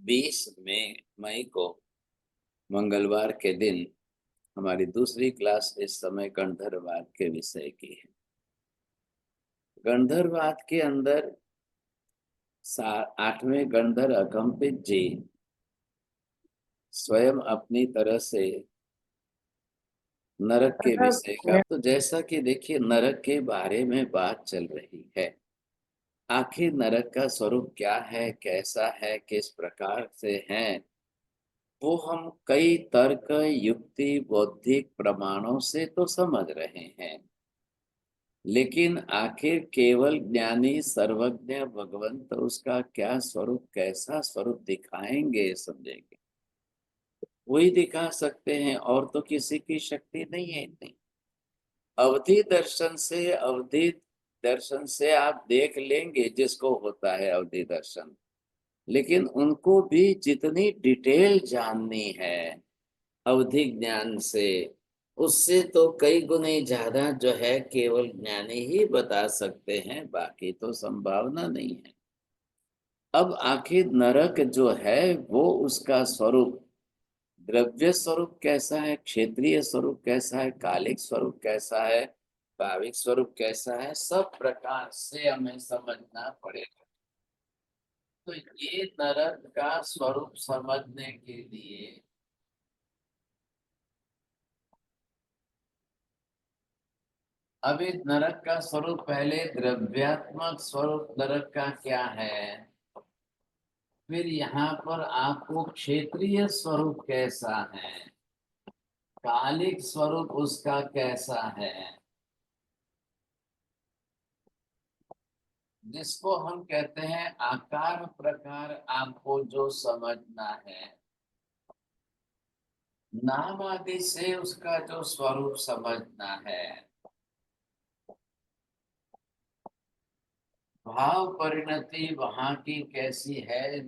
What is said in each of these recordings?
20 मई को मंगलवार के दिन हमारी दूसरी क्लास इस समय गणधरवाद के विषय की है। गणधरवाद के अंदर 8वें गणधर अकम्पित जी स्वयं अपनी तरह से नरक के विषय का, तो जैसा कि देखिए नरक के बारे में बात चल रही है। आखिर नरक का स्वरूप क्या है, कैसा है, किस प्रकार से है, वो हम कई तर्क, युक्ति, बौद्धिक प्रमाणों से तो समझ रहे हैं, लेकिन आखिर केवल ज्ञानी सर्वज्ञ भगवंत उसका क्या स्वरूप, कैसा स्वरूप दिखाएंगे, समझेंगे, वही दिखा सकते हैं। और तो किसी की शक्ति नहीं है इतनी। अवधि दर्शन से आप देख लेंगे जिसको होता है अवधि दर्शन, लेकिन उनको भी जितनी डिटेल जाननी है अवधि ज्ञान से, उससे तो कई गुने ज्यादा जो है केवल ज्ञानी ही बता सकते हैं, बाकी तो संभावना नहीं है। अब आखिर नरक जो है वो उसका स्वरूप, द्रव्य स्वरूप कैसा है, क्षेत्रीय स्वरूप कैसा है, कालिक स्वरूप कैसा है, भाविक स्वरूप कैसा है, सब प्रकार से हमें समझना पड़ेगा। तो ये नरक का स्वरूप समझने के लिए अभी नरक का स्वरूप, पहले द्रव्यात्मक स्वरूप नरक का क्या है, फिर यहाँ पर आपको क्षेत्रीय स्वरूप कैसा है, कालिक स्वरूप उसका कैसा है, जिसको हम कहते हैं आकार प्रकार, आपको जो समझना है, नाम आदि से उसका जो स्वरूप समझना है, भाव परिणति वहां की कैसी है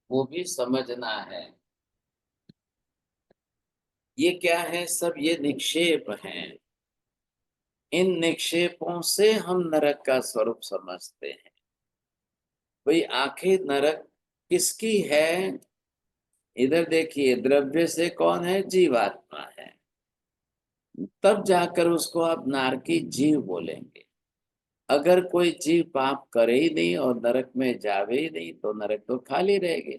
वो भी समझना है। ये क्या है, सब ये निक्षेप हैं। इन निक्षेपों से हम नरक का स्वरूप समझते हैं। भाई आखिर नरक किसकी है, इधर देखिए, द्रव्य से कौन है, जीवात्मा है, तब जाकर उसको आप नारकी जीव बोलेंगे। अगर कोई जीव पाप करे ही नहीं और नरक में जावे ही नहीं तो नरक तो खाली रहेगी।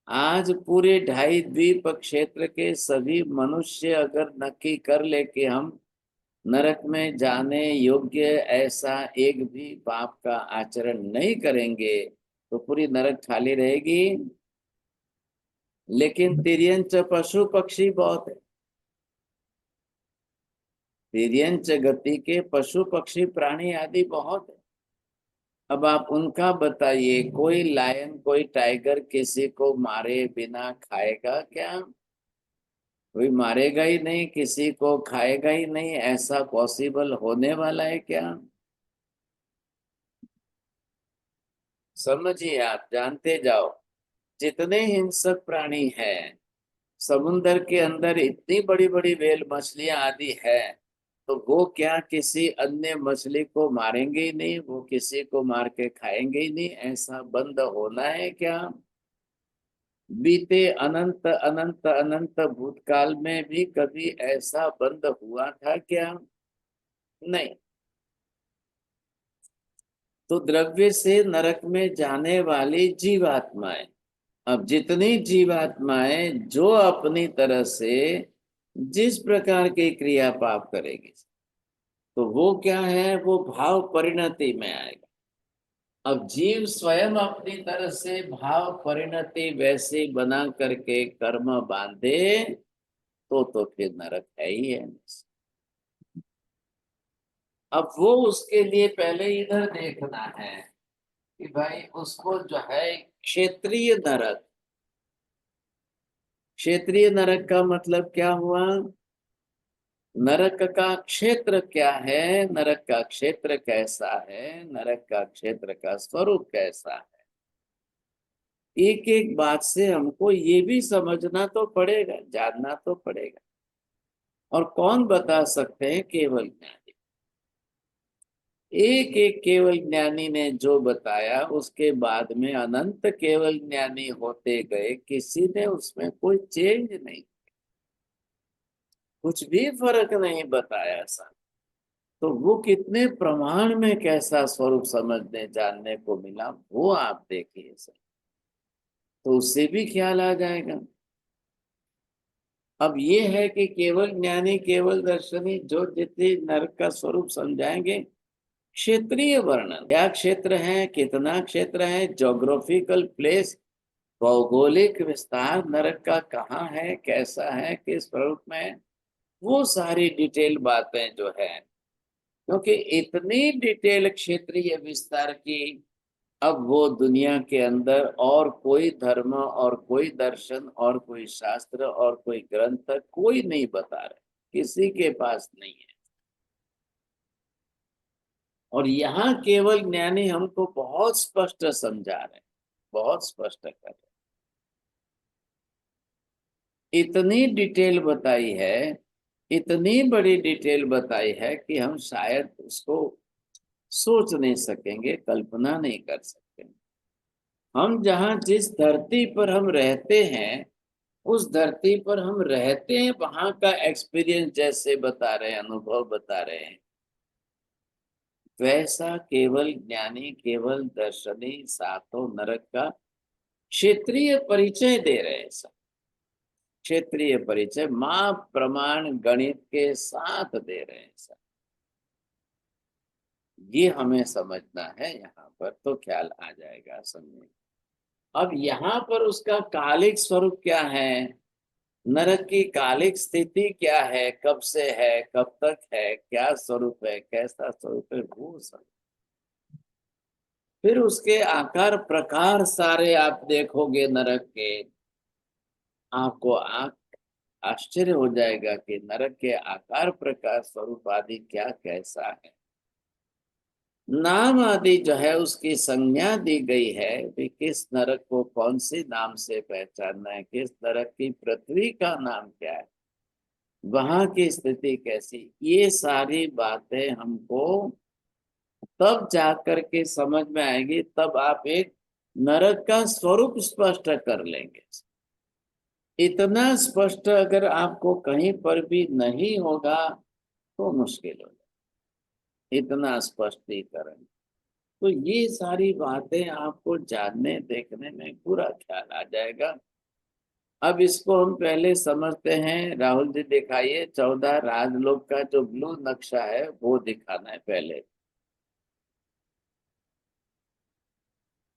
आज पूरे 2.5 द्वीप क्षेत्र के सभी मनुष्य अगर नक्की कर ले कि हम नरक में जाने योग्य ऐसा एक भी पाप का आचरण नहीं करेंगे, तो पूरी नरक खाली रहेगी। लेकिन तिर्यंच पशु पक्षी बहुत है, तिर्यंच गति के पशु पक्षी प्राणी आदि बहुत है। अब आप उनका बताइए, कोई लायन, कोई टाइगर किसी को मारे बिना खाएगा क्या? कोई मारेगा ही नहीं, किसी को खाएगा ही नहीं, ऐसा पॉसिबल होने वाला है क्या? समझिए, आप जानते जाओ, जितने हिंसक प्राणी हैं, समुन्दर के अंदर इतनी बड़ी बड़ी व्हेल मछलियां आदि है, तो वो क्या किसी अन्य मछली को मारेंगे ही नहीं, वो किसी को मार के खाएंगे ही नहीं, ऐसा बंद होना है क्या? बीते अनंत अनंत अनंत भूतकाल में भी कभी ऐसा बंद हुआ था क्या? नहीं। तो द्रव्य से नरक में जाने वाली जीवात्माएं, अब जितनी जीवात्माएं जो अपनी तरह से जिस प्रकार की क्रिया पाप करेगी, तो वो क्या है, वो भाव परिणति में आएगा। अब जीव स्वयं अपनी तरह से भाव परिणति वैसे बना करके कर्म बांधे, तो फिर नरक है ही है। अब वो उसके लिए पहले इधर देखना है कि भाई उसको जो है क्षेत्रीय नरक, क्षेत्रीय नरक का मतलब क्या हुआ, नरक का क्षेत्र क्या है, नरक का क्षेत्र कैसा है, नरक का क्षेत्र का स्वरूप कैसा है। एक एक बात से हमको ये भी समझना तो पड़ेगा, जानना तो पड़ेगा। और कौन बता सकते हैं, केवल ज्ञानी। एक एक केवल ज्ञानी ने जो बताया उसके बाद में अनंत केवल ज्ञानी होते गए, किसी ने उसमें कोई चेंज नहीं, कुछ भी फर्क नहीं बताया सर। तो वो कितने प्रमाण में कैसा स्वरूप समझने जानने को मिला, वो आप देखिए सर, तो उससे भी ख्याल आ जाएगा। अब ये है कि केवल ज्ञानी केवल दर्शनी जो जितनी नरक का स्वरूप समझाएंगे, क्षेत्रीय वर्णन, क्या क्षेत्र है, कितना क्षेत्र है, ज्योग्राफिकल प्लेस, भौगोलिक विस्तार नरक का कहाँ है, कैसा है, किस स्वरूप में है, वो सारी डिटेल बातें जो है, क्योंकि इतनी डिटेल क्षेत्रीय विस्तार की अब वो दुनिया के अंदर और कोई धर्म और कोई दर्शन और कोई शास्त्र और कोई ग्रंथ कोई नहीं बता रहे, किसी के पास नहीं है। और यहाँ केवल ज्ञानी हमको बहुत स्पष्ट समझा रहे, बहुत स्पष्ट कर रहे, इतनी डिटेल बताई है, इतनी बड़ी डिटेल बताई है कि हम शायद उसको सोच नहीं सकेंगे, कल्पना नहीं कर सकते। हम जहाँ जिस धरती पर हम रहते हैं, उस धरती पर हम रहते हैं, वहां का एक्सपीरियंस जैसे बता रहे हैं, अनुभव बता रहे हैं, वैसा केवल ज्ञानी केवल दर्शनी सातों नरक का क्षेत्रीय परिचय दे रहे हैं सब। क्षेत्रीय परिचय माप प्रमाण गणित के साथ दे रहे हैं सब। ये हमें समझना है, यहाँ पर तो ख्याल आ जाएगा समझने। अब यहाँ पर उसका कालिक स्वरूप क्या है, नरक की कालिक स्थिति क्या है, कब से है, कब तक है, क्या स्वरूप है, कैसा स्वरूप है, वो सब। फिर उसके आकार प्रकार सारे आप देखोगे नरक के, आपको आश्चर्य हो जाएगा कि नरक के आकार प्रकार स्वरूप आदि क्या कैसा है। नाम आदि जो है उसकी संज्ञा दी गई है कि किस नरक को कौन सी नाम से पहचानना है, किस नरक की पृथ्वी का नाम क्या है, वहां की स्थिति कैसी, ये सारी बातें हमको तब जाकर के समझ में आएगी, तब आप एक नरक का स्वरूप स्पष्ट कर लेंगे। इतना स्पष्ट अगर आपको कहीं पर भी नहीं होगा तो मुश्किल हो जाए, इतना स्पष्टीकरण। तो ये सारी बातें आपको जानने देखने में पूरा ख्याल आ जाएगा। अब इसको हम पहले समझते हैं। राहुल जी दिखाइए 14 राजलोक का जो ब्लू नक्शा है वो दिखाना है पहले।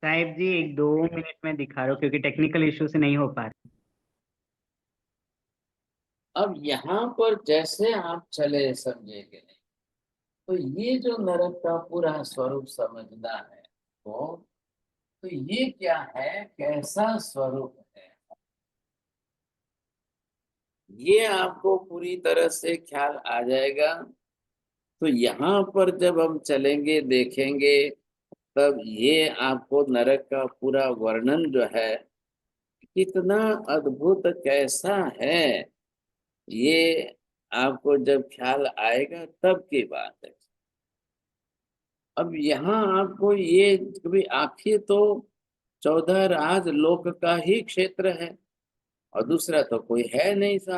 साहिब जी 1-2 मिनट में दिखा रहा हूँ क्योंकि टेक्निकल इशू से नहीं हो पा रहा। अब यहाँ पर जैसे आप चले समझेंगे, तो ये जो नरक का पूरा स्वरूप समझना है तो ये क्या है, कैसा स्वरूप है, ये आपको पूरी तरह से ख्याल आ जाएगा। तो यहाँ पर जब हम चलेंगे देखेंगे, तब ये आपको नरक का पूरा वर्णन जो है कितना अद्भुत कैसा है, ये आपको जब ख्याल आएगा तब की बात है। अब यहाँ आपको ये कभी आखिर तो 14 राज लोक का ही क्षेत्र है और दूसरा तो कोई है नहीं सा।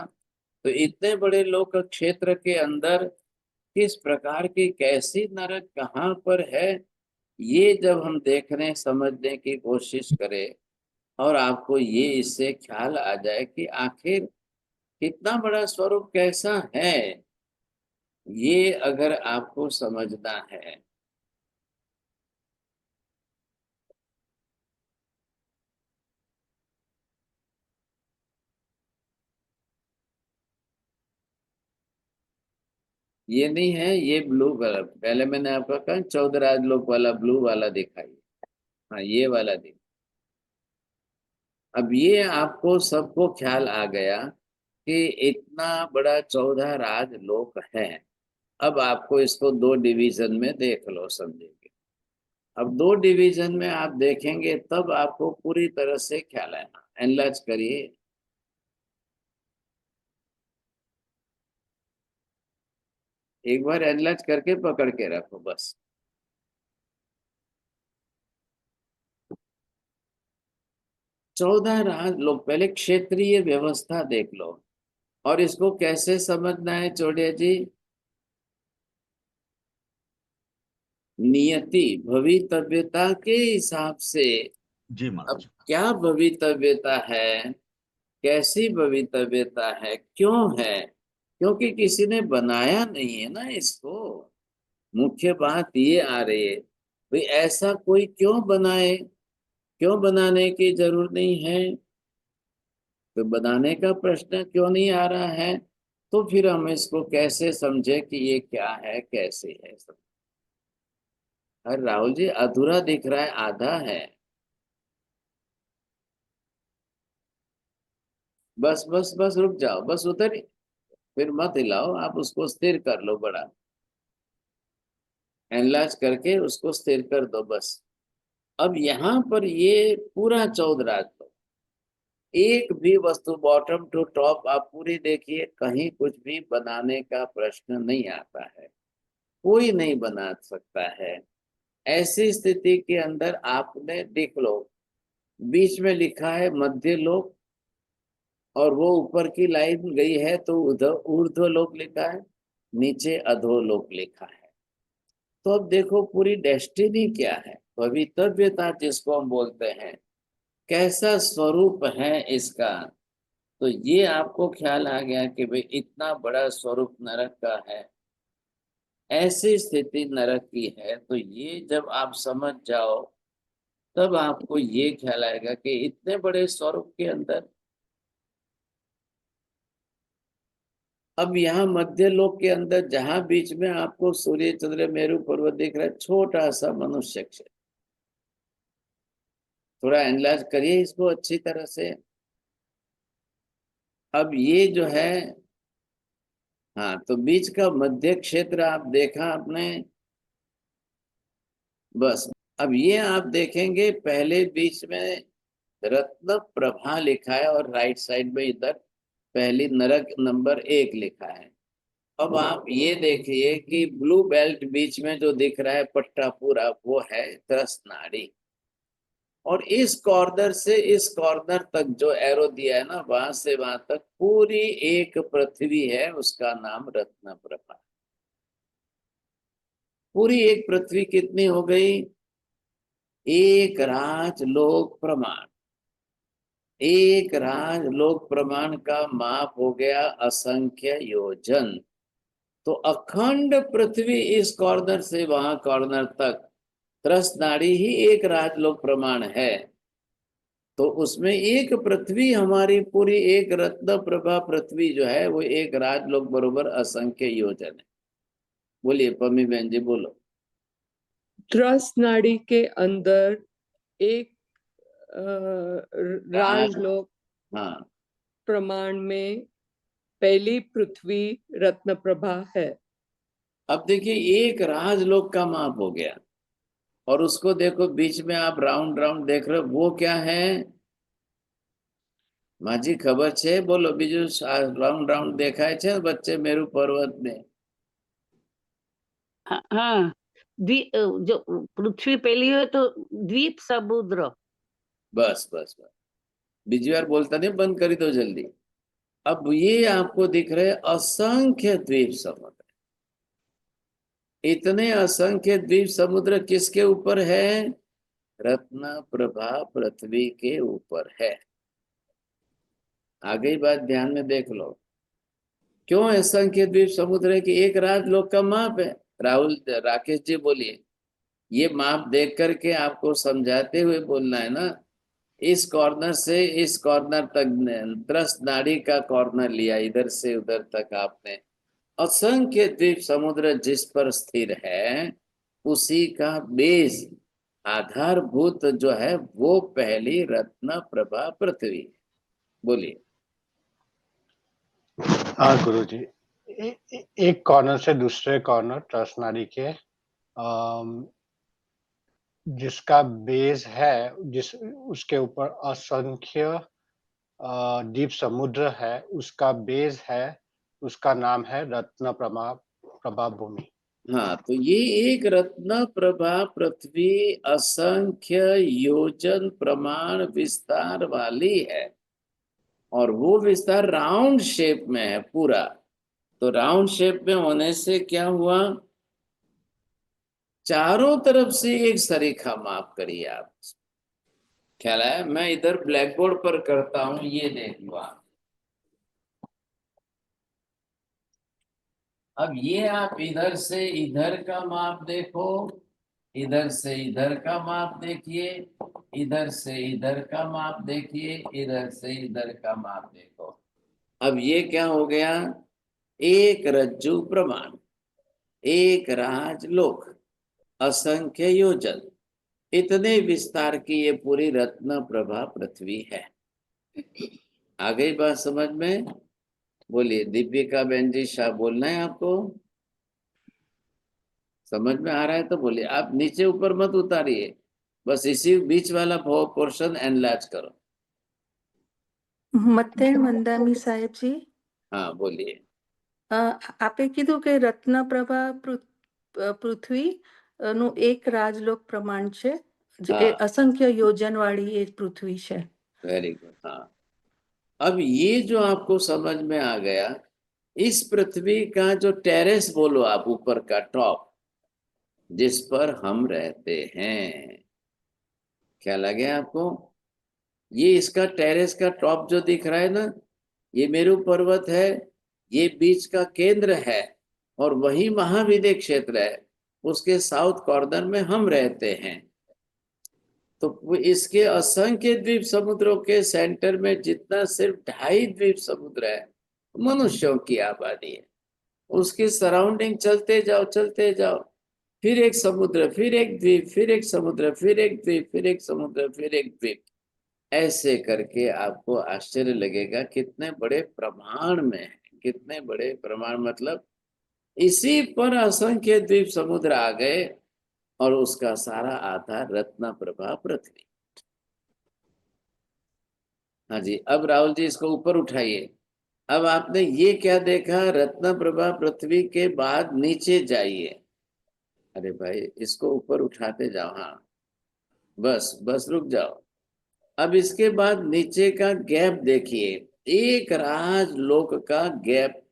तो इतने बड़े लोक क्षेत्र के अंदर किस प्रकार की कैसी नरक कहाँ पर है, ये जब हम देखने समझने की कोशिश करें और आपको ये इससे ख्याल आ जाए कि आखिर कितना बड़ा स्वरूप कैसा है, ये अगर आपको समझना है। ये नहीं है, ये ब्लू कलर पहले मैंने आपका कहा 14 राजलोक वाला ब्लू वाला दिखाई। हाँ ये वाला दिखा। अब ये आपको सबको ख्याल आ गया कि इतना बड़ा 14 राजलोक है। अब आपको इसको दो डिवीजन में देख लो समझेंगे। अब दो डिवीजन में आप देखेंगे तब आपको पूरी तरह से ख्याल आएगा। एनलार्ज करिए। एक बार एनलार्ज करके पकड़ के रखो बस। 14 राज लोग, पहले क्षेत्रीय व्यवस्था देख लो। और इसको कैसे समझना है चौड़िया जी? नियति भवितव्यता के हिसाब से। जी महाराज। अब क्या भवितव्यता है, कैसी भवितव्यता है, क्यों है? क्योंकि किसी ने बनाया नहीं है ना इसको। मुख्य बात ये आ रही है, भाई ऐसा कोई क्यों बनाए, क्यों बनाने की जरूरत नहीं है? तो बनाने का प्रश्न क्यों नहीं आ रहा है? तो फिर हम इसको कैसे समझे कि ये क्या है, कैसे है सब? अरे राहुल जी, अधूरा दिख रहा है, आधा है। बस बस बस रुक जाओ, बस उधर ही, फिर मत हिलाओ, आप उसको स्थिर कर लो, बड़ा एनलार्ज करके उसको स्थिर कर दो बस। अब यहाँ पर ये पूरा 14 लो, एक भी वस्तु बॉटम टू टॉप आप पूरी देखिए, कहीं कुछ भी बनाने का प्रश्न नहीं आता है, कोई नहीं बना सकता है। ऐसी स्थिति के अंदर आपने देख लो, बीच में लिखा है मध्य लोक, और वो ऊपर की लाइन गई है तो उधर ऊर्ध्व लोक लिखा है, नीचे अधोलोक लिखा है। तो अब देखो पूरी डेस्टिनी क्या है, भवितव्यता जिसको हम बोलते हैं, कैसा स्वरूप है इसका। तो ये आपको ख्याल आ गया कि भाई इतना बड़ा स्वरूप नरक का है, ऐसी स्थिति नरक की है। तो ये जब आप समझ जाओ, तब आपको ये ख्याल आएगा कि इतने बड़े स्वरूप के अंदर। अब यहाँ मध्य लोक के अंदर जहां बीच में आपको सूर्य चंद्र मेरु पर्वत दिख रहा है, छोटा सा मनुष्य क्षेत्र, थोड़ा एनालाइज करिए इसको अच्छी तरह से। अब ये जो है, हाँ, तो बीच का मध्य क्षेत्र आप देखा आपने, बस। अब ये आप देखेंगे पहले बीच में रत्न प्रभा लिखा है, और राइट साइड में इधर पहली नरक नंबर 1 लिखा है। अब आप ये देखिए कि ब्लू बेल्ट बीच में जो दिख रहा है पट्टा पूरा, वो है त्रस्त नाड़ी। और इस कॉर्नर से इस कॉर्नर तक जो एरो दिया है ना, वहां से वहां तक पूरी एक पृथ्वी है, उसका नाम रत्न प्रभा। पूरी एक पृथ्वी कितनी हो गई? एक राजलोक प्रमाण। एक राजलोक प्रमाण का माप हो गया असंख्य योजन। तो अखंड पृथ्वी इस कॉर्नर से वहां कॉर्नर तक त्रस्त नाड़ी ही एक राजलोक प्रमाण है। तो उसमें एक पृथ्वी हमारी पूरी एक रत्न प्रभा पृथ्वी जो है, वो एक राजलोक बरोबर असंख्य योजन है। बोलिए पम्मी बहन जी, बोलो। त्रस्त नाड़ी के अंदर एक राजलोक हाँ, प्रमाण में पहली पृथ्वी रत्न प्रभा है। अब देखिए एक राजलोक का माप हो गया, और उसको देखो बीच में आप राउंड राउंड देख रहे हो, वो क्या है? माझी खबर छे, बोलो बीजू राउंड राउंड देखाय छे बच्चे मेरु पर्वत में? हाँ, जो पृथ्वी पहली है तो द्वीप समुद्र। बस बस बस, बीजी बार बोलता नहीं, बंद करी दो जल्दी। अब ये आपको दिख रहे असंख्य द्वीप समुद्र। इतने असंख्य द्वीप समुद्र किसके ऊपर है? रत्न प्रभा पृथ्वी के ऊपर है। आगे बात ध्यान में देख लो, क्यों असंख्य द्वीप समुद्र है? कि एक राजलोक का माप है। राहुल राकेश जी बोलिए, ये माप देख करके आपको समझाते हुए बोलना है ना। इस कॉर्नर से इस कॉर्नर तक त्रस्त नाड़ी का कॉर्नर लिया, इधर से उधर तक आपने असंख्य द्वीप समुद्र जिस पर स्थिर है, उसी का बेस आधारभूत जो है वो पहली रत्न प्रभा पृथ्वी। बोलिए। हाँ गुरुजी, एक कॉर्नर से दूसरे कॉर्नर त्रस्त नाड़ी के जिसका बेस है, जिस उसके ऊपर असंख्य द्वीप समुद्र है, उसका बेस है, उसका नाम है रत्न प्रभा भूमि। हाँ, तो ये एक रत्न प्रभा पृथ्वी असंख्य योजन प्रमाण विस्तार वाली है, और वो विस्तार राउंड शेप में है पूरा। तो राउंड शेप में होने से क्या हुआ, चारों तरफ से एक सरीखा माप करिए आप। ख्याल है, मैं इधर ब्लैक बोर्ड पर करता हूं, ये देख लो आप। अब ये आप इधर से इधर का माप देखो, इधर से इधर का माप देखिए, इधर से इधर का माप देखिए, इधर से इधर का माप देखो। अब ये क्या हो गया, एक रज्जु प्रमाण, एक राजलोक, असंख्य योजन, इतने विस्तार की ये पूरी रत्न प्रभा पृथ्वी है। आ गई बात समझ में? बोलिए दीपिका बहन जी, शाह बोलना है आपको? समझ में आ रहा है तो बोलिए, आप नीचे ऊपर मत उतारिए, बस इसी बीच वाला पोर्शन एनलार्ज करो। મત્તેણ મંદામી સાહેબજી, हाँ बोलिए। આપે કીધું કે રત્નપ્રભા પૃથ્વી નું એક રાજલોક પ્રમાણ છે, हाँ। असंख्य योजन वाली ये पृथ्वी છે। Very good. हाँ, अब ये जो आपको समझ में आ गया, इस पृथ्वी का जो टेरेस बोलो आप, ऊपर का टॉप जिस पर हम रहते हैं, क्या लगे आपको? ये इसका टेरेस का टॉप जो दिख रहा है ना, ये मेरू पर्वत है, ये बीच का केंद्र है, और वही महाविद्य क्षेत्र है, उसके साउथ कॉर्नर में हम रहते हैं। तो इसके असंख्य द्वीप समुद्रों के सेंटर में जितना सिर्फ 2.5 द्वीप समुद्र है, मनुष्यों की आबादी है। उसकी सराउंडिंग चलते जाओ चलते जाओ, फिर एक समुद्र, फिर एक द्वीप, फिर एक समुद्र, फिर एक द्वीप, फिर एक समुद्र, फिर एक द्वीप, ऐसे करके आपको आश्चर्य लगेगा कितने बड़े प्रमाण में है, कितने बड़े प्रमाण, मतलब इसी पर असंख्य द्वीप समुद्र आ गए, और उसका सारा आधार रत्न प्रभा पृथ्वी। हाँ जी, अब राहुल जी इसको ऊपर उठाइए। अब आपने ये क्या देखा, रत्न प्रभा पृथ्वी के बाद नीचे जाइए। अरे भाई इसको ऊपर उठाते जाओ, हाँ बस बस रुक जाओ। अब इसके बाद नीचे का गैप देखिए, एक राजलोक का गैप,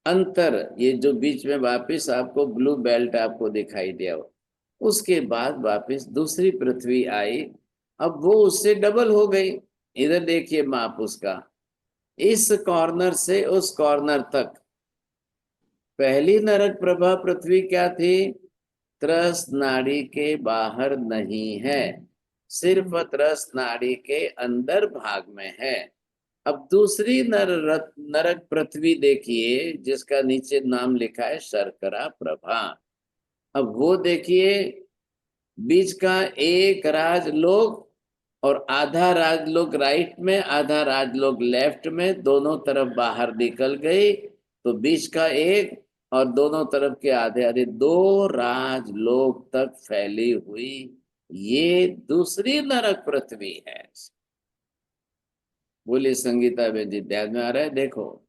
अंतर, ये जो बीच में वापस आपको ब्लू बेल्ट आपको दिखाई दिया, उसके बाद वापस दूसरी पृथ्वी आई, अब वो उससे डबल हो गई। इधर देखिए माप उसका, इस कॉर्नर से उस कॉर्नर तक। पहली नरक प्रभा पृथ्वी क्या थी, त्रस नाड़ी के बाहर नहीं है, सिर्फ त्रस नाड़ी के अंदर भाग में है। अब दूसरी नरक पृथ्वी देखिए, जिसका नीचे नाम लिखा है शर्करा प्रभा। अब वो देखिए, बीच का एक राजलोक और आधा राजलोक राइट में, आधा राजलोक लेफ्ट में, दोनों तरफ बाहर निकल गई, तो बीच का एक और दोनों तरफ के आधे आधे दो राजलोक तक फैली हुई ये दूसरी नरक पृथ्वी है। बोलिए संगीता बेन जी, ध्यान में आ रहा है? देखो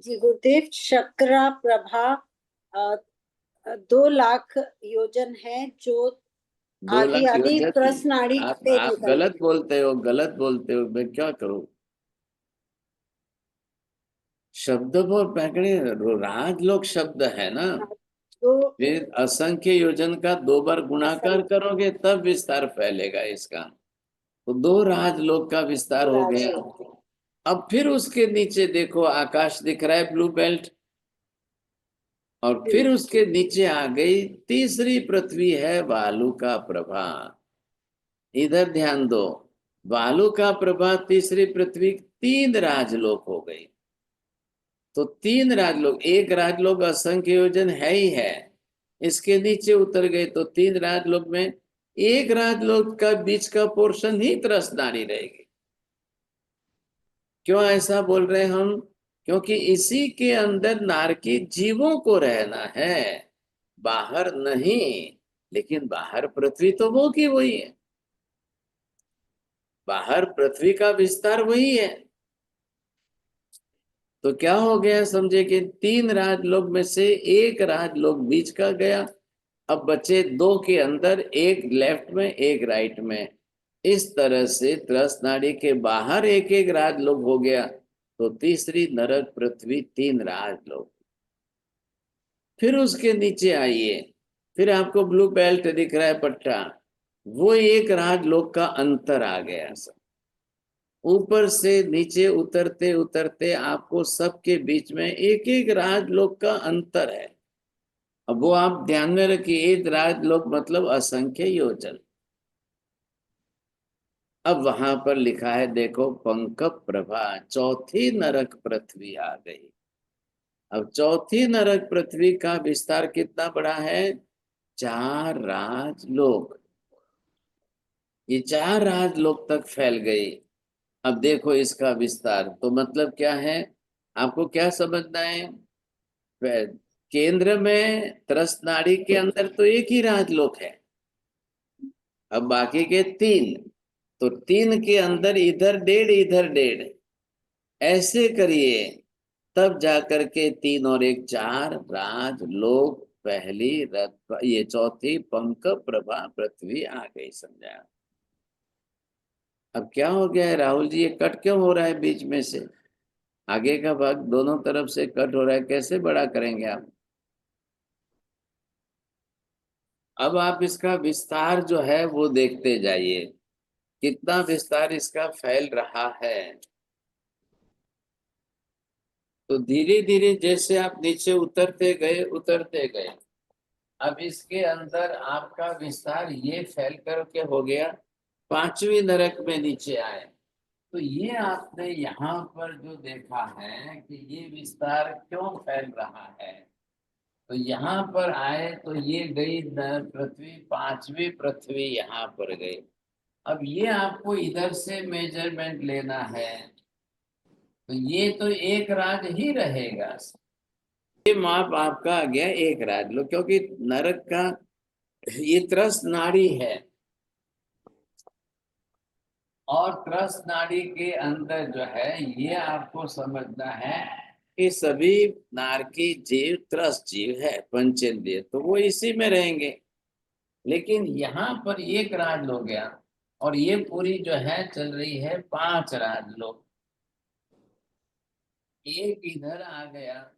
जी गुरुदेव, शर्करा प्रभा 2 लाख योजन है, जो 2 आधी लाख आधी योजन त्रस नाड़ी आप से निकल गलत बोलते हो, गलत बोलते हो, मैं क्या करूं? शब्द पर पकड़े, राजलोक शब्द है ना, तो फिर असंख्य योजन का 2 बार गुणाकार करोगे तब विस्तार फैलेगा इसका। तो 2 राजलोक का विस्तार हो गया। अब फिर उसके नीचे देखो, आकाश दिख रहा है, ब्लू बेल्ट, और फिर उसके नीचे आ गई तीसरी पृथ्वी है वालु का प्रभा। इधर ध्यान दो, वालु का प्रभा तीसरी पृथ्वी, 3 राजलोक हो गई। तो 3 राजलोक, एक राजलोक असंख्य योजन है ही है, इसके नीचे उतर गए तो 3 राजलोक में एक राजलोक का बीच का पोर्शन ही त्रस नाड़ी रहेगी। क्यों ऐसा बोल रहे हम? क्योंकि इसी के अंदर नारकी जीवों को रहना है, बाहर नहीं। लेकिन बाहर पृथ्वी तो वो की वही है, बाहर पृथ्वी का विस्तार वही है। तो क्या हो गया, समझे कि 3 राजलोक में से एक राजलोक बीच का गया, अब बचे 2 के अंदर, एक लेफ्ट में एक राइट में। इस तरह से त्रस नाड़ी के बाहर एक एक राजलोक हो गया, तो तीसरी नरक पृथ्वी 3 राजलोक। फिर उसके नीचे आइए, फिर आपको ब्लू बेल्ट दिख रहा है पट्टा, वो एक राजलोक का अंतर आ गया। सब ऊपर से नीचे उतरते उतरते आपको सबके बीच में एक एक राजलोक का अंतर है। अब वो आप ध्यान में रखिए, एक राजलोक मतलब असंख्य योजन। अब वहां पर लिखा है, देखो, पंक प्रभा, चौथी नरक पृथ्वी आ गई। अब चौथी नरक पृथ्वी का विस्तार कितना बड़ा है, 4 राजलोक। ये 4 राजलोक तक फैल गई। अब देखो इसका विस्तार, तो मतलब क्या है, आपको क्या समझना है, केंद्र में त्रस्त नाड़ी के अंदर तो एक ही राजलोक है, अब बाकी के 3, तो 3 के अंदर इधर 1.5 इधर 1.5, ऐसे करिए, तब जाकर के 3 और 1 4 राजलोक, पहली रथ, ये चौथी पंक प्रभा पृथ्वी आ गई। समझा। अब क्या हो गया है राहुल जी, ये कट क्यों हो रहा है बीच में से, आगे का भाग दोनों तरफ से कट हो रहा है, कैसे बड़ा करेंगे आप। अब आप इसका विस्तार जो है वो देखते जाइए, कितना विस्तार इसका फैल रहा है। तो धीरे धीरे जैसे आप नीचे उतरते गए, अब इसके अंदर आपका विस्तार ये फैल करके हो गया, 5वीं नरक में नीचे आए। तो ये आपने यहाँ पर जो देखा है कि ये विस्तार क्यों फैल रहा है, तो यहाँ पर आए तो ये गई पृथ्वी, 5वीं पृथ्वी यहाँ पर गई। अब ये आपको इधर से मेजरमेंट लेना है, तो ये तो एक राज ही रहेगा, ये माप आपका आ गया एक राज लो, क्योंकि नरक का ये त्रस नाड़ी है, और त्रस नाड़ी के अंदर जो है ये आपको समझना है कि सभी नारकी जीव त्रस जीव है, पंचेंद्रिय, तो वो इसी में रहेंगे। लेकिन यहाँ पर एक राज हो गया, और ये पूरी जो है चल रही है 5 राजलोक, एक इधर आ गया,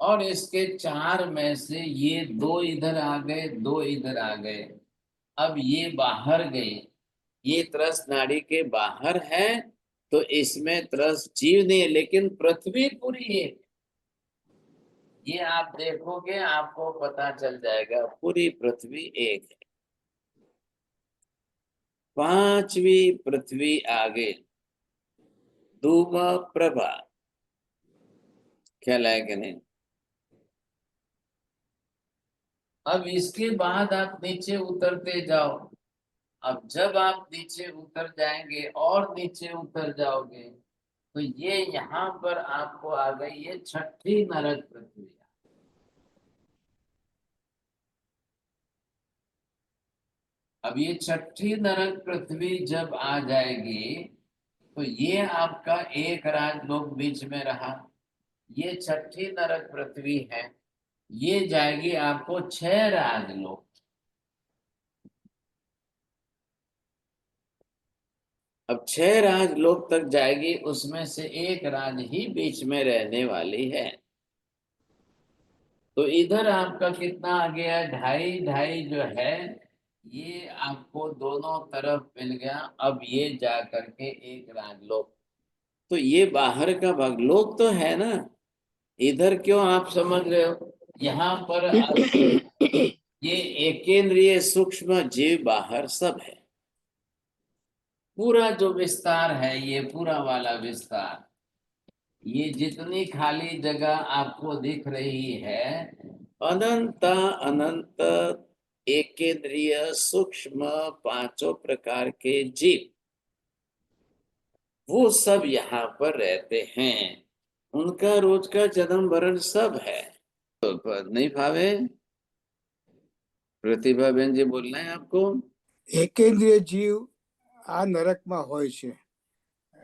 और इसके 4 में से ये 2 इधर आ गए, 2 इधर आ गए। अब ये बाहर गए, ये त्रस नाड़ी के बाहर है, तो इसमें त्रस जीव नहीं है, लेकिन पृथ्वी पूरी है। ये आप देखोगे आपको पता चल जाएगा, पूरी पृथ्वी एक है। 5वीं पृथ्वी आगे धूम प्रभा, ख्याल है कि नहीं। अब इसके बाद आप नीचे उतरते जाओ, अब जब आप नीचे उतर जाएंगे और नीचे उतर जाओगे, तो ये यहाँ पर आपको आ गई ये 6ठी नरक पृथ्वी। अब ये 6ठी नरक पृथ्वी जब आ जाएगी, तो ये आपका एक राजलोक बीच में रहा, ये 6ठी नरक पृथ्वी है, ये जाएगी आपको 6 राजलोक। अब 6 राजलोक तक जाएगी, उसमें से एक राज ही बीच में रहने वाली है। तो इधर आपका कितना आ गया, 2.5 जो है ये आपको दोनों तरफ मिल गया। अब ये जा करके एक राजलोक, तो ये बाहर का भाग लोक तो है ना, इधर क्यों आप समझ रहे हो, यहाँ पर ये एकेंद्रीय सूक्ष्म जीव बाहर सब है, पूरा जो विस्तार है, ये पूरा वाला विस्तार, ये जितनी खाली जगह आपको दिख रही है, अनंत अनंत एकेंद्रीय सूक्ष्म 5 प्रकार के जीव, वो सब यहाँ पर रहते हैं, उनका रोज का जन्म मरण सब है। तो नहीं भावे, प्रतिभा बहन जी बोलना है आपको। એકેન્દ્રીય જીવ આ નરકમાં હોય છે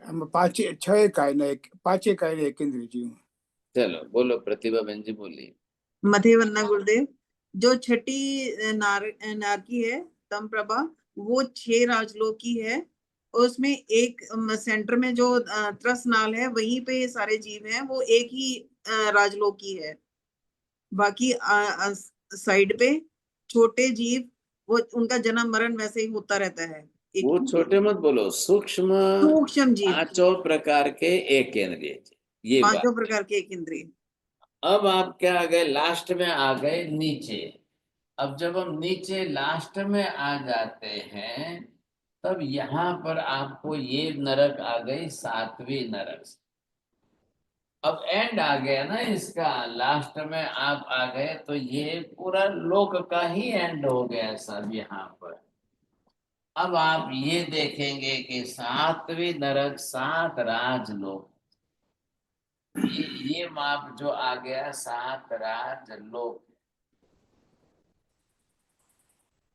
हम पांचे छह काय ने पांचे काय ने एकेंद्रीय जीव। चलो बोलो, प्रतिभा बहन जी बोलिए। मध्य वंदना गुरुदेव। जो छठी नारकी है तम प्रभा, वो 6 राजलोक की है और उसमें एक सेंटर में जो त्रसनाल है वहीं पे ये सारे जीव हैं, वो एक ही राजलोक की है। बाकी साइड पे छोटे जीव, वो उनका जन्म मरण वैसे ही होता रहता है। वो छोटे मत बोलो, सूक्ष्म सूक्ष्म जीव 5 प्रकार के एक केंद्रीय जीव, ये बात। 5 प्रकार के एक इंद्रिय। अब आप क्या आ गए, लास्ट में आ गए नीचे। अब जब हम नीचे लास्ट में आ जाते हैं, तब यहाँ पर आपको ये नरक आ गई 7वीं नरक। अब एंड आ गया ना इसका, लास्ट में आप आ गए तो ये पूरा लोक का ही एंड हो गया सब यहाँ पर। अब आप ये देखेंगे कि 7वीं नरक 7 राजलोक, ये माप जो आ गया 7 राजलोक,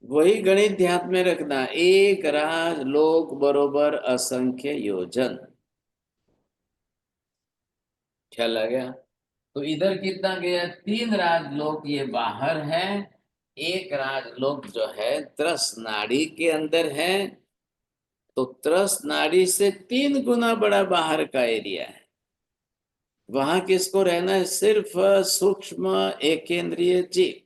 वही गणित ध्यान में रखना। एक राजलोक बरोबर असंख्य योजन, ख्याल आ गया? तो इधर कितना गया, 3 राजलोक ये बाहर है, एक राजलोक जो है त्रस नाड़ी के अंदर है। तो त्रस नाड़ी से 3 गुना बड़ा बाहर का एरिया है। वहां किसको रहना है, सिर्फ सूक्ष्म एकेंद्रीय जीव।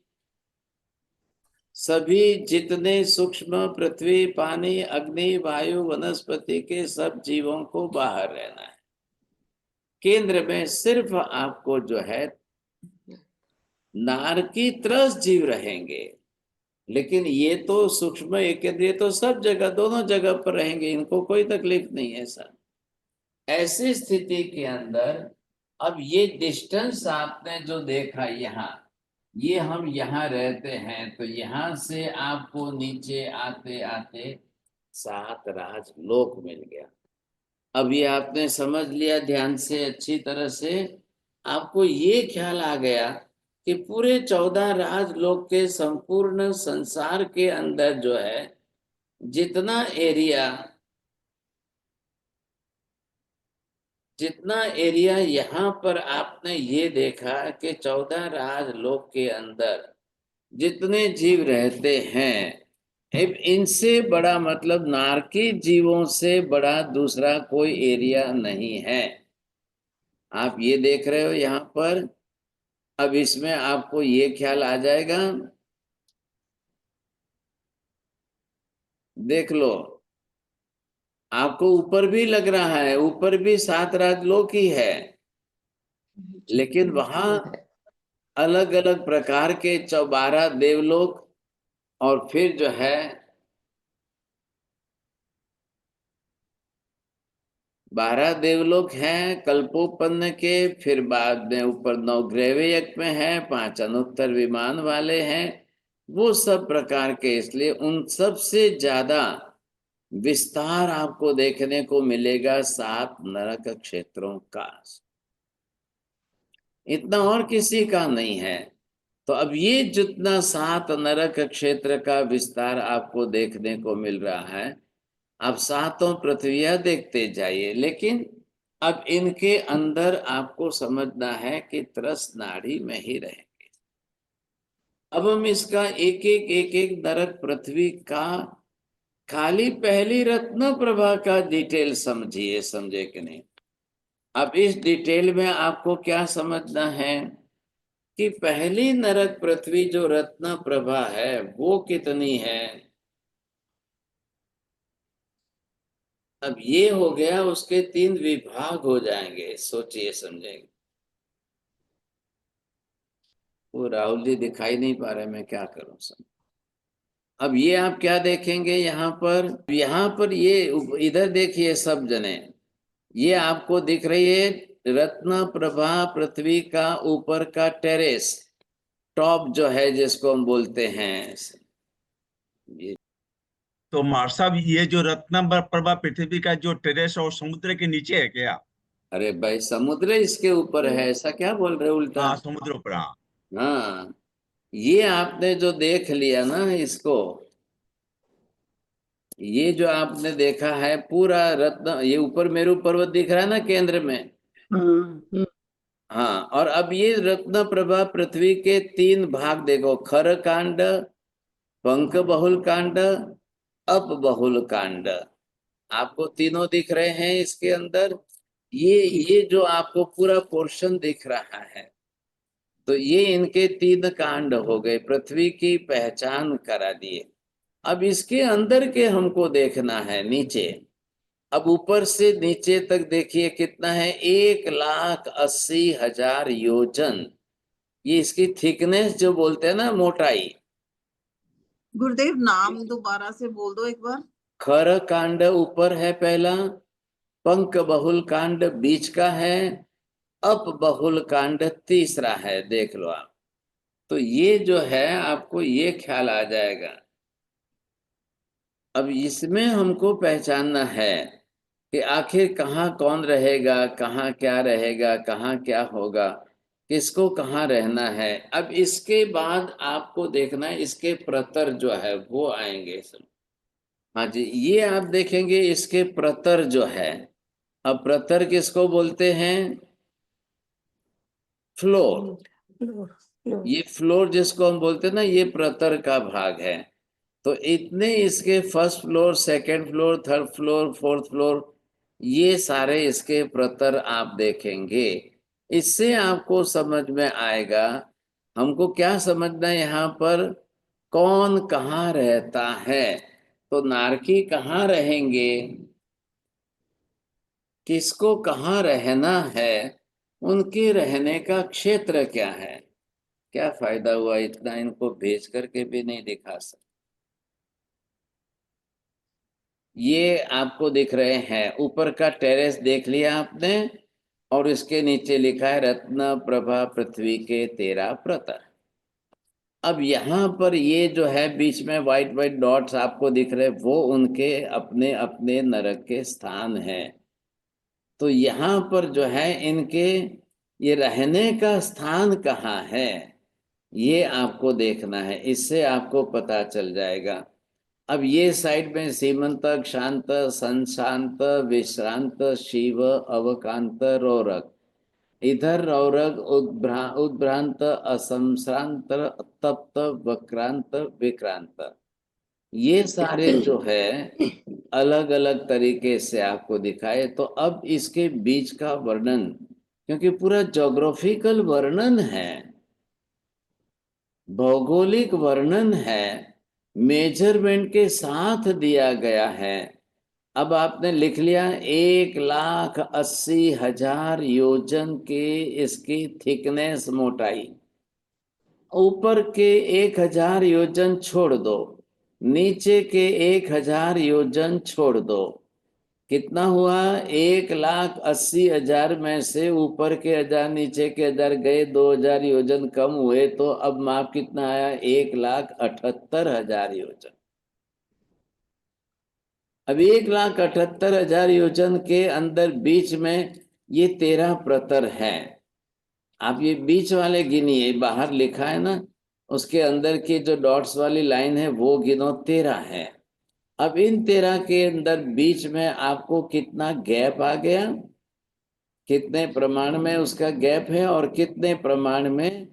सभी जितने सूक्ष्म पृथ्वी, पानी, अग्नि, वायु, वनस्पति के सब जीवों को बाहर रहना है। केंद्र में सिर्फ आपको जो है नारकी त्रस जीव रहेंगे। लेकिन ये तो सूक्ष्म एकेंद्रीय तो सब जगह, दोनों जगह पर रहेंगे, इनको कोई तकलीफ नहीं है सर। ऐसी स्थिति के अंदर अब ये डिस्टेंस आपने जो देखा यहाँ, ये हम यहाँ रहते हैं, तो यहाँ से आपको नीचे आते आते 7 राजलोक मिल गया। अब ये आपने समझ लिया ध्यान से, अच्छी तरह से आपको ये ख्याल आ गया कि पूरे 14 राजलोक के संपूर्ण संसार के अंदर जो है जितना एरिया यहाँ पर आपने ये देखा कि 14 राजलोक के अंदर जितने जीव रहते हैं, अब इनसे बड़ा मतलब नारकी जीवों से बड़ा दूसरा कोई एरिया नहीं है। आप ये देख रहे हो यहाँ पर। अब इसमें आपको ये ख्याल आ जाएगा, देख लो, आपको ऊपर भी लग रहा है, ऊपर भी 7 राजलोक ही है, लेकिन वहां अलग अलग प्रकार के 12 देवलोक और फिर जो है 12 देवलोक हैं कल्पोपन्न के, फिर बाद में ऊपर 9 ग्रैवयक में है, 5 अनुत्तर विमान वाले हैं, वो सब प्रकार के। इसलिए उन सब से ज्यादा विस्तार आपको देखने को मिलेगा 7 नरक क्षेत्रों का, इतना और किसी का नहीं है। तो अब ये जितना 7 नरक क्षेत्र का विस्तार आपको देखने को मिल रहा है, आप 7 पृथ्वियां देखते जाइए, लेकिन अब इनके अंदर आपको समझना है कि त्रस नाड़ी में ही रहेंगे। अब हम इसका एक एक नरक पृथ्वी का खाली पहली रत्न प्रभा का डिटेल समझिए, समझे कि नहीं? अब इस डिटेल में आपको क्या समझना है कि पहली नरक पृथ्वी जो रत्न प्रभा है वो कितनी है। अब ये हो गया, उसके 3 विभाग हो जाएंगे, सोचिए समझेंगे। वो राहुल जी दिखाई नहीं पा रहे, मैं क्या करूं सब। अब ये आप क्या देखेंगे यहाँ पर ये इधर देखिए सब जने, ये आपको दिख रही है रत्न प्रभा पृथ्वी का ऊपर का टेरेस, टॉप जो है जिसको हम बोलते हैं। ये तो मार साहब, ये जो रत्न प्रभा पृथ्वी का जो टेरेस और समुद्र के नीचे है क्या? अरे भाई, समुद्र इसके ऊपर है, ऐसा क्या बोल रहे हो उल्टा? हाँ, समुद्र ऊपर। हाँ हाँ, ये आपने जो देख लिया ना इसको, ये जो आपने देखा है पूरा रत्न, ये ऊपर मेरु पर्वत दिख रहा है ना केंद्र में। हाँ, और अब ये रत्न प्रभा पृथ्वी के 3 भाग देखो, खर कांड, पंख बहुल कांड, अप बहुल कांड। आपको तीनों दिख रहे हैं इसके अंदर। ये जो आपको पूरा पोर्शन दिख रहा है, तो ये इनके 3 कांड हो गए, पृथ्वी की पहचान करा दिए। अब इसके अंदर के हमको देखना है नीचे। अब ऊपर से नीचे तक देखिए कितना है, 1,80,000 योजन। ये इसकी थिकनेस जो बोलते हैं ना, मोटाई। गुरुदेव नाम दोबारा से बोल दो एक बार। खर कांड ऊपर है पहला, पंख बहुल कांड बीच का है, अप बहुल कांड तीसरा है। देख लो आप, तो ये जो है आपको ये ख्याल आ जाएगा। अब इसमें हमको पहचानना है कि आखिर कहाँ कौन रहेगा, कहाँ क्या रहेगा, कहाँ क्या होगा, किसको कहाँ रहना है। अब इसके बाद आपको देखना है इसके प्रतर जो है वो आएंगे सब। हाँ जी, ये आप देखेंगे इसके प्रतर जो है। अब प्रतर किसको बोलते हैं? फ्लोर। ये फ्लोर जिसको हम बोलते हैं ना, ये प्रतर का भाग है। तो इतने इसके first floor, second floor, third floor, fourth floor, ये सारे इसके प्रतर आप देखेंगे। इससे आपको समझ में आएगा। हमको क्या समझना है यहाँ पर, कौन कहाँ रहता है। तो नारकी कहाँ रहेंगे, किसको कहाँ रहना है, उनके रहने का क्षेत्र क्या है। क्या फायदा हुआ इतना इनको भेज करके भी नहीं दिखा सकते। ये आपको दिख रहे हैं, ऊपर का टेरेस देख लिया आपने, और इसके नीचे लिखा है रत्न प्रभा पृथ्वी के 13 प्रतर। अब यहाँ पर ये जो है बीच में व्हाइट व्हाइट डॉट्स आपको दिख रहे, वो उनके अपने अपने नरक के स्थान हैं। तो यहाँ पर जो है इनके ये रहने का स्थान कहाँ है, ये आपको देखना है। इससे आपको पता चल जाएगा। अब ये साइड में सीमंतक, शांत, संशांत, विश्रांत, शिव, अवकांत, रौरक। इधर रौरक, उद्भ्रांत, असंश्रांत, तप्त, वक्रांत, विक्रांत। ये सारे जो है अलग अलग तरीके से आपको दिखाए। तो अब इसके बीच का वर्णन, क्योंकि पूरा ज्योग्राफिकल वर्णन है, भौगोलिक वर्णन है, मेजरमेंट के साथ दिया गया है। अब आपने लिख लिया 1,80,000 योजन के इसकी थिकनेस, मोटाई। ऊपर के 1,000 योजन छोड़ दो, नीचे के 1,000 योजन छोड़ दो। कितना हुआ? 1,80,000 में से ऊपर के 1,000 नीचे के 1,000 गए, 2,000 योजन कम हुए। तो अब माप कितना आया? 1,78,000 योजन। अब 1,78,000 योजन के अंदर बीच में ये 13 प्रतर हैं। आप ये बीच वाले गिनिए, बाहर लिखा है ना, उसके अंदर की जो डॉट्स वाली लाइन है वो गिनो, 13 है। अब इन 13 के अंदर बीच में आपको कितना गैप आ गया, कितने प्रमाण में उसका गैप है, और कितने प्रमाण में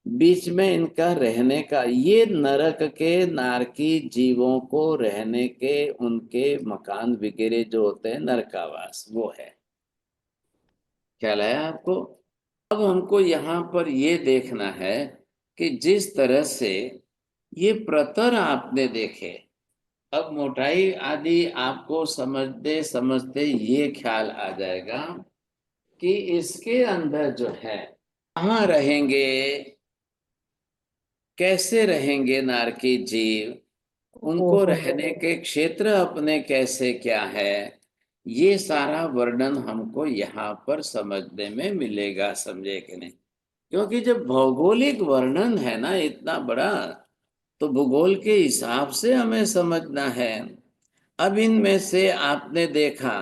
बीच में इनका रहने का। ये नरक के नारकी जीवों को रहने के उनके मकान वगैरह जो होते हैं, नरकावास, वो है। ख्याल आया आपको? अब हमको यहाँ पर ये देखना है कि जिस तरह से ये प्रतर आपने देखे, अब मोटाई आदि आपको समझते समझते ये ख्याल आ जाएगा कि इसके अंदर जो है कहाँ रहेंगे, कैसे रहेंगे नारकी जीव, उनको रहने के क्षेत्र अपने कैसे क्या है, ये सारा वर्णन हमको यहाँ पर समझने में मिलेगा। समझे कि नहीं? क्योंकि जब भौगोलिक वर्णन है ना इतना बड़ा, तो भूगोल के हिसाब से हमें समझना है। अब इनमें से आपने देखा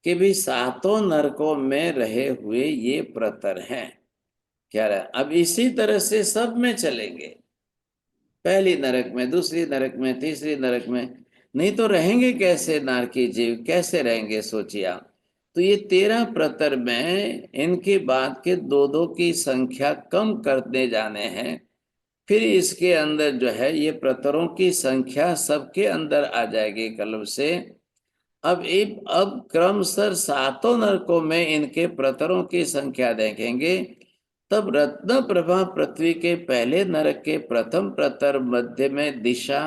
कि भी 7 नरकों में रहे हुए ये प्रतर हैं। क्या रहा? अब इसी तरह से सब में चलेंगे, पहली नरक में, दूसरी नरक में, तीसरी नरक में। नहीं तो रहेंगे कैसे नारकी जीव, कैसे रहेंगे सोचिए आप। तो ये 13 प्रतर में इनके बाद के 2-2 की संख्या कम करते जाने हैं, फिर इसके अंदर जो है ये प्रतरों की संख्या सबके अंदर आ जाएगी कल्प से। अब क्रमशः 7 नरकों में इनके प्रतरों की संख्या देखेंगे, तब रत्न प्रभा पृथ्वी के पहले नरक के प्रथम प्रतर, मध्य में दिशा,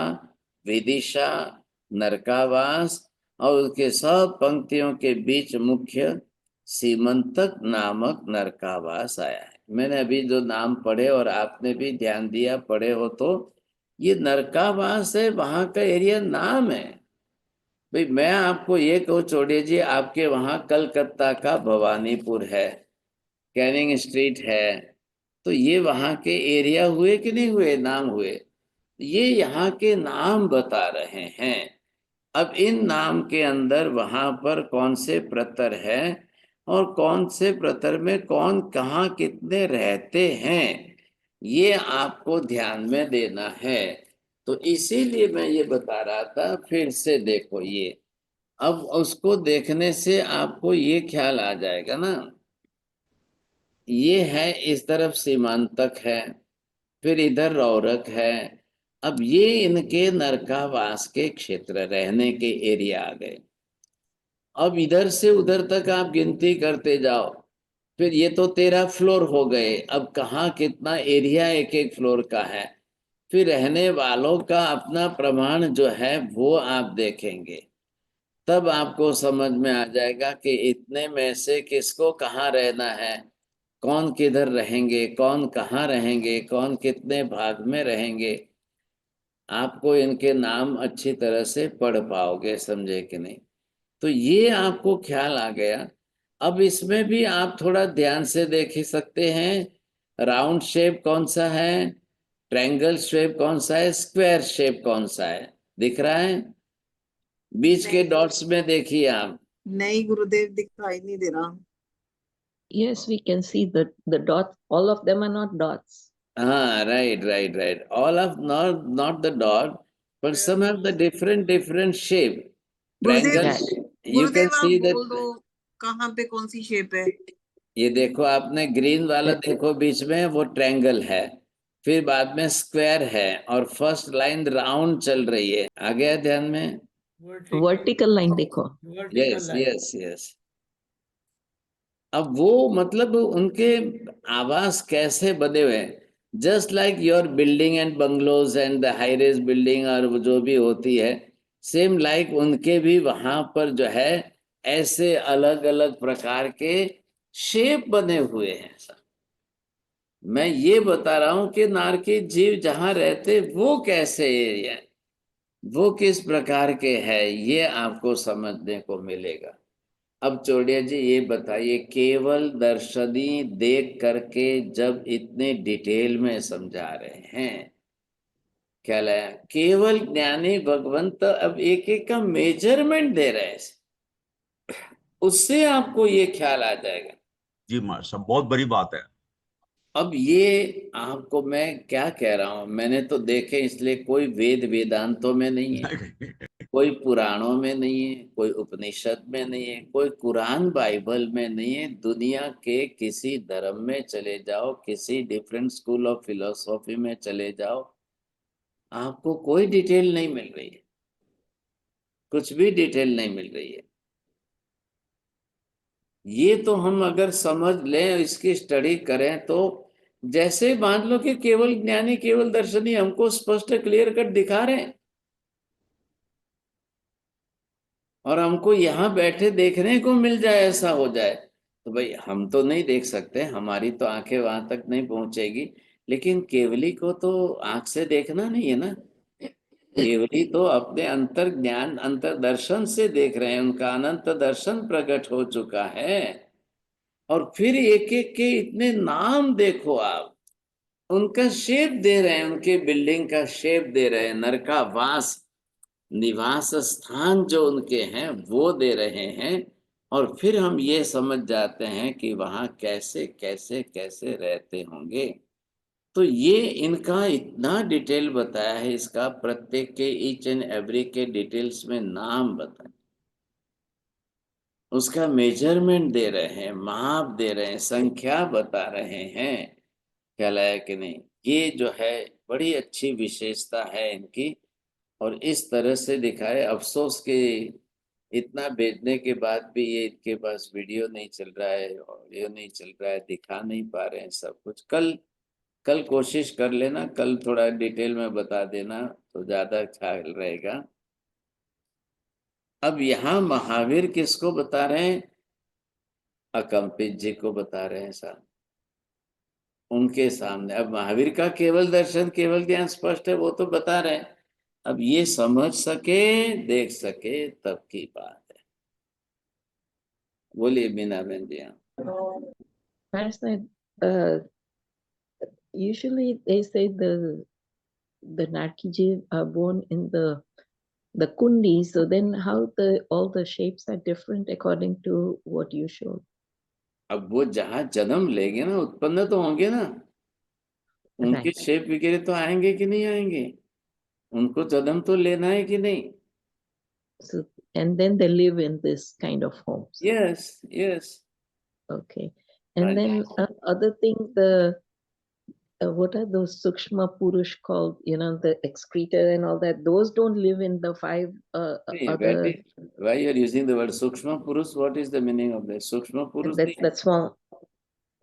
विदिशा, नरकावास और उसके सब पंक्तियों के बीच मुख्य सीमंतक नामक नरकावास आया है। मैंने अभी जो नाम पढ़े और आपने भी ध्यान दिया पढ़े हो, तो ये नरकावास है, वहां का एरिया नाम है। भाई मैं आपको ये कहूँ चौड़े जी, आपके वहां कलकत्ता का भवानीपुर है, कैनिंग स्ट्रीट है, तो ये वहां के एरिया हुए कि नहीं हुए, नाम हुए। ये यहाँ के नाम बता रहे हैं। अब इन नाम के अंदर वहां पर कौन से प्रतर है और कौन से प्रतर में कौन कहाँ कितने रहते हैं, ये आपको ध्यान में देना है। तो इसीलिए मैं ये बता रहा था, फिर से देखो ये, अब उसको देखने से आपको ये ख्याल आ जाएगा ना, ये है इस तरफ सीमांतक है, फिर इधर रौरक है। अब ये इनके नरकावास के क्षेत्र, रहने के एरिया आ गए। अब इधर से उधर तक आप गिनती करते जाओ, फिर ये तो 13 फ्लोर हो गए। अब कहाँ कितना एरिया एक एक फ्लोर का है, फिर रहने वालों का अपना प्रमाण जो है वो आप देखेंगे, तब आपको समझ में आ जाएगा कि इतने में से किसको कहाँ रहना है, कौन किधर रहेंगे, कौन कहाँ रहेंगे, कौन कितने भाग में रहेंगे। आपको इनके नाम अच्छी तरह से पढ़ पाओगे, समझे कि नहीं। तो ये आपको ख्याल आ गया। अब इसमें भी आप थोड़ा ध्यान से देख ही सकते हैं, राउंड शेप कौन सा है, ट्रायंगल शेप कौन सा है, स्क्वायर शेप कौन सा है, दिख रहा है? बीच के डॉट्स में देखिए आप। नहीं गुरुदेव, दिखाई नहीं दे रहा। Yes, we can see the dots. All of them are not dots. हाँ, right. All of not the dot, but some have the different shape. Gurudev, Triangles. You Gurudev can आप see बोल दो that. कहाँ पे कौन सी shape है। ये देखो, आपने ग्रीन वाला देखो, बीच में वो ट्रायंगल है, फिर बाद में स्क्वायर है, और फर्स्ट लाइन राउंड चल रही है। आ गया ध्यान में? Vertical line देखो. यस। अब वो मतलब उनके आवास कैसे बने हुए हैं, just like your building and bungalows and the high rise building, और वो जो भी होती है, सेम लाइक उनके भी वहां पर जो है ऐसे अलग अलग प्रकार के शेप बने हुए हैं। मैं ये बता रहा हूं कि नारकी जीव जहां रहते वो कैसे एरिया, वो किस प्रकार के है, ये आपको समझने को मिलेगा। अब चौड़िया जी ये बताइए, केवल दर्शनी देख करके जब इतने डिटेल में समझा रहे हैं, क्या लाया, केवल ज्ञानी भगवंत अब एक एक का मेजरमेंट दे रहे हैं, उससे आपको ये ख्याल आ जाएगा। जी महाराज साहब, बहुत बड़ी बात है। अब ये आपको मैं क्या कह रहा हूं, मैंने तो देखे, इसलिए कोई वेद वेदांतों में नहीं है, कोई पुराणों में नहीं है, कोई उपनिषद में नहीं है, कोई कुरान बाइबल में नहीं है। दुनिया के किसी धर्म में चले जाओ, किसी डिफरेंट स्कूल ऑफ फिलोसॉफी में चले जाओ, आपको कोई डिटेल नहीं मिल रही है, कुछ भी डिटेल नहीं मिल रही है। ये तो हम अगर समझ लें, इसकी स्टडी करें, तो जैसे मान लो कि केवल ज्ञानी केवल दर्शनी हमको स्पष्ट क्लियर कट दिखा रहे हैं, और हमको यहाँ बैठे देखने को मिल जाए, ऐसा हो जाए, तो भाई हम तो नहीं देख सकते, हमारी तो आंखें वहां तक नहीं पहुंचेगी, लेकिन केवली को तो आंख से देखना नहीं है ना। केवली तो अपने अंतर ज्ञान अंतर दर्शन से देख रहे हैं, उनका अनंत दर्शन प्रकट हो चुका है। और फिर एक एक के इतने नाम देखो आप, उनका शेप दे रहे हैं, उनके बिल्डिंग का शेप दे रहे हैं, नरकावास निवास स्थान जो उनके हैं वो दे रहे हैं, और फिर हम ये समझ जाते हैं कि वहां कैसे कैसे कैसे रहते होंगे। तो ये इनका इतना डिटेल बताया है, इसका प्रत्येक के ईच एंड एवरी के डिटेल्स में नाम बताए, उसका मेजरमेंट दे रहे हैं, माप दे रहे हैं, संख्या बता रहे हैं, ख्याल आया कि नहीं। ये जो है बड़ी अच्छी विशेषता है इनकी, और इस तरह से दिखाए। अफसोस के इतना भेजने के बाद भी ये इनके पास वीडियो नहीं चल रहा है, ऑडियो नहीं चल रहा है, दिखा नहीं पा रहे हैं सब कुछ। कल कोशिश कर लेना, कल थोड़ा डिटेल में बता देना तो ज्यादा ख्याल रहेगा। अब यहाँ महावीर किसको बता रहे हैं? अकम्पित जी को बता रहे हैं साहब, उनके सामने। अब महावीर का केवल दर्शन, केवल ज्ञान स्पष्ट है, वो तो बता रहे हैं। अब ये समझ सके, देख सके, तब की बात है। बोलिए मीना बहन जी। Usually they say the Narkijiv are born in the kundi, so then how all the shapes are different according to what you showed? अब वो जहाँ जन्म लेंगे ना, उत्पन्न तो होंगे ना, उनके Right. शेप वगैरह तो आएंगे कि नहीं आएंगे? उनको जन्म तो लेना है कि नहीं? So and then they live in this kind of homes. Yes, yes. Okay. And Right. then other thing, what are those Sukshma Purush called? You know, the excreta and all that. Those don't live in the five Hey, other. why you are using the word Sukshma Purus? What is the meaning of that? Sukshma Purus? That small,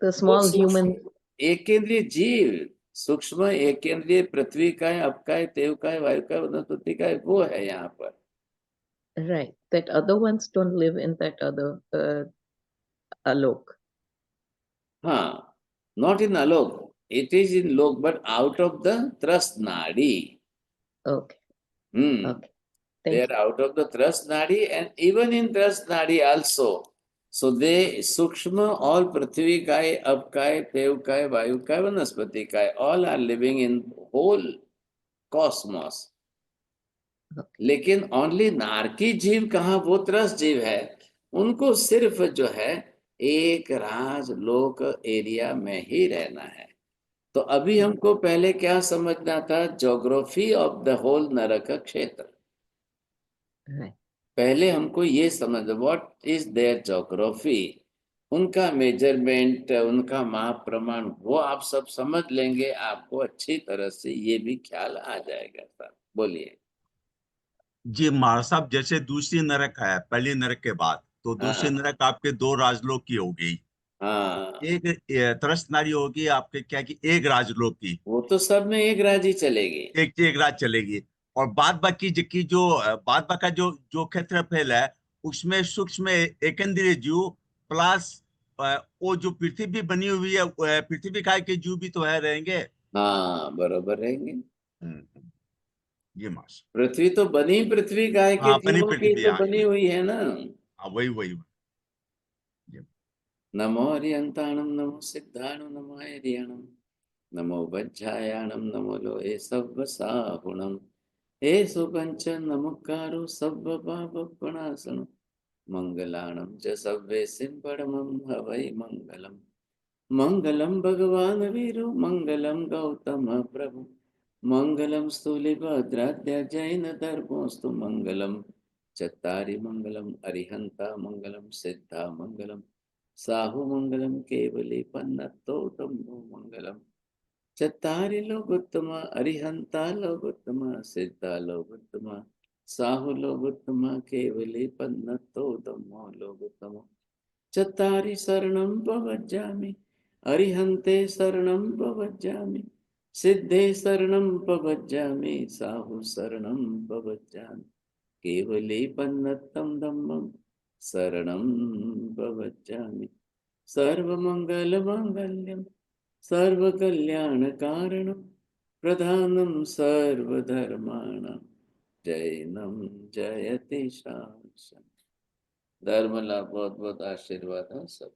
the small human. एक केंद्रीय जीव, सूक्ष्म एक केंद्रीय पृथ्वी का है, up का है, तेव का है, वायु का है, वनस्पति का है, वो है यहाँ पर। Right. That other ones don't live in that other alok. हाँ, not in alok. It is in lok, but out of the thrust nadi. Okay. Hmm. Okay. They Thank are out of the thrust nadi, and even in thrust nadi also. So they Sukshma, all Prithvi Kai, Up Kai, Tev Kai, Vayu Kai, Vanaspati Kai, all are living in whole cosmos. लेकिन only नारकी जीव कहाँ? वो त्रस्त जीव है, उनको सिर्फ जो है एक राजलोक एरिया में ही रहना है। तो अभी हमको पहले क्या समझना था? ज्योग्राफी ऑफ द होल नरक क्षेत्र। Right. पहले हमको ये समझ, व्हाट इज देयर ज्योग्राफी, उनका मेजरमेंट, उनका माप प्रमाण, वो आप सब समझ लेंगे, आपको अच्छी तरह से ये भी ख्याल आ जाएगा सर। बोलिए जी महाराज साहब, जैसे दूसरी नरक है पहली नरक के बाद, तो दूसरी हाँ। नरक आपके दो राजलोक की हो गई, हाँ, एक त्रस्त नारी होगी आपके क्या की एक राजलोक की, वो तो सब में एक राज ही चलेगी, एक राज चलेगी। और बाद बाकी की जो बाद बाका जो क्षेत्रफल है, उसमें सूक्ष्म एकेंद्रीय जीव प्लस वो जो पृथ्वी बनी हुई है, पृथ्वी काय के जीव भी तो है रहेंगे। हाँ बरोबर रहेंगे। ये मास पृथ्वी तो बनी, पृथ्वी काय के हाँ बनी जीवों की पृथ्वी, तो हाँ बनी हुई है ना। हाँ वही नमो हरियंताणम, नमो सिद्धाणम, नमो हरियाणम, नमो वज्रायाणम, नमो लोहे सव्व साहुणम, हे सुपंच नमुकारो सव्व पापनाशनम, मंगलाणम च सव्वे सिंपड़मं हवै मंगलम। मंगलम भगवान वीरो, मंगलम गौतम प्रभु, मंगलम स्थूलिभद्राद्य जैन धर्मोस्तु, मंगलम चत्तारि मंगलम अरिहंता, मंगलम सिद्धा मंगलम साहु, मंगलम केवली पन्नतोतम मंगलम चत्तारि लोकोत्तम, अरिहंता लोकोत्तम, सिद्धा लोकोत्तम, साहु लोकोत्तम, केवली पन्नतोतम लोकोत्तम। चत्तारि शरणं प्रव्रजामि, अरिहन्ते शरणं प्रव्रजामि, सिद्धे शरणं प्रव्रजामि, साहु शरणं प्रव्रजामि, केवले पन्नतं धम्मं शरणं प्रव्रजामि। सर्वमङ्गलमाङ्गल्यं सर्वकल्याणकारणं प्रधानं सर्वधर्माणां जैनं जयति शाश्वतम्। धर्म लाभ बहुत बहुत आशीर्वाद है सब।